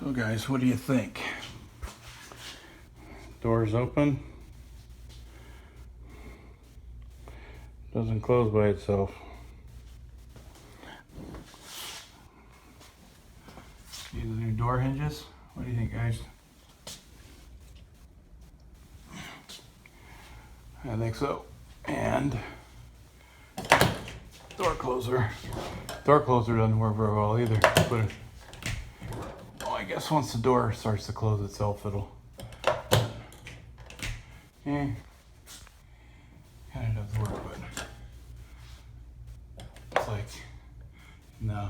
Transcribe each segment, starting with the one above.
So guys, what do you think? Door's open. Doesn't close by itself. See the new door hinges? What do you think, guys? I think so. And door closer. Door closer doesn't work very well either. But I guess once the door starts to close itself, it'll. Yeah, kind of does work, but it's like no.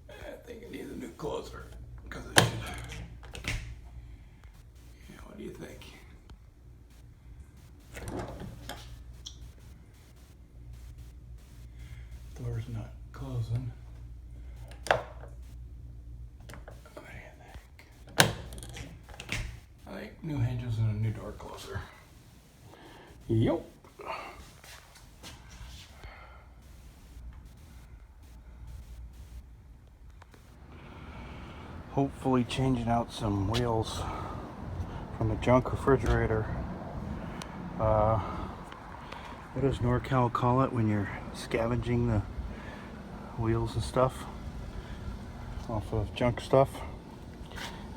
I think it needs a new closer because it should. Yeah, what do you think? Door's not closing. What do you think? I think new hinges and a new door closer. Yup. Hopefully changing out some wheels from a junk refrigerator. What does NorCal call it when you're scavenging the wheels and stuff off of junk stuff?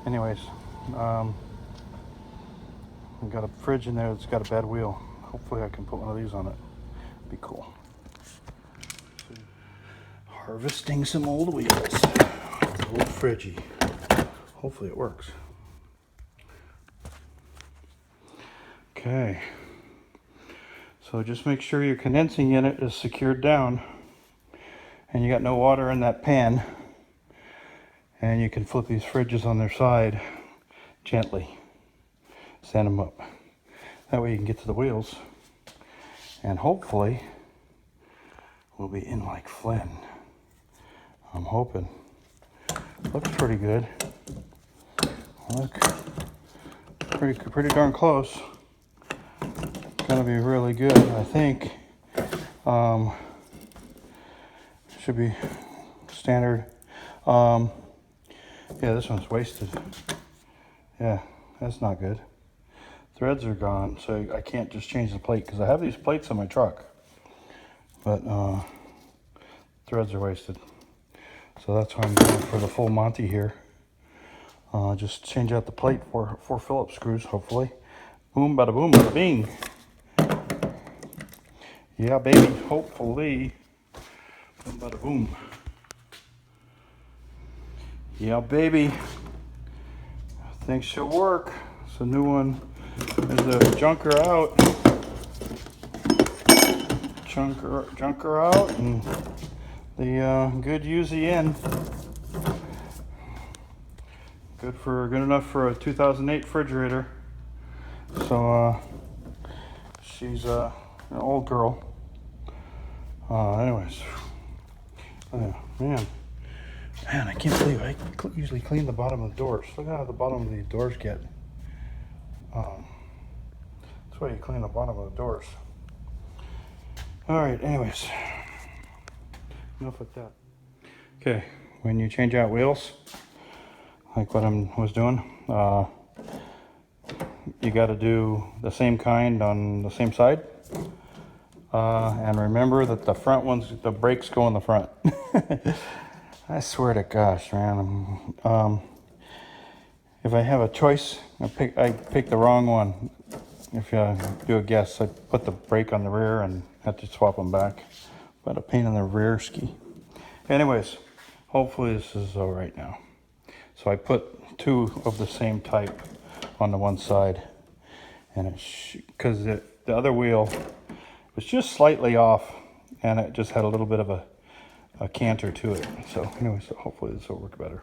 Anyways, I've got a fridge in there that's got a bad wheel. Hopefully I can put one of these on it. Be cool. Harvesting some old wheels. Old fridgey. Hopefully it works. Okay. So just make sure your condensing unit is secured down and you got no water in that pan, and you can flip these fridges on their side gently. Stand them up. That way you can get to the wheels and hopefully we'll be in like Flynn. I'm hoping. Looks pretty good. Look, pretty darn close. Gonna be really good, I think. Should be standard. Yeah, this one's wasted. Yeah, that's not good. Threads are gone, so I can't just change the plate because I have these plates on my truck, but threads are wasted. So that's why I'm going for the full Monty here. Just change out the plate for 4 Phillips screws, hopefully. Boom, bada boom, bada bing. Yeah, baby, hopefully. Boom, bada boom. Yeah, baby. I think she'll work. It's a new one. There's a junker out. Junker out, and the good UZ in. Good enough for a 2008 refrigerator. So she's an old girl. Anyways, man, I can't believe I usually clean the bottom of the doors. Look how the bottom of these doors get. That's why you clean the bottom of the doors. All right, anyways, enough with that. Okay, when you change out wheels, like what I was doing, you got to do the same kind on the same side. And remember that the front ones, the brakes go in the front. I swear to gosh, man. If I have a choice, I pick the wrong one. If you do a guess, I put the brake on the rear and have to swap them back. But a pain in the rear ski. Anyways, hopefully this is all right now. So I put 2 of the same type on the one side, and because the other wheel was just slightly off, and it just had a little bit of a canter to it. So anyway, so hopefully this will work better.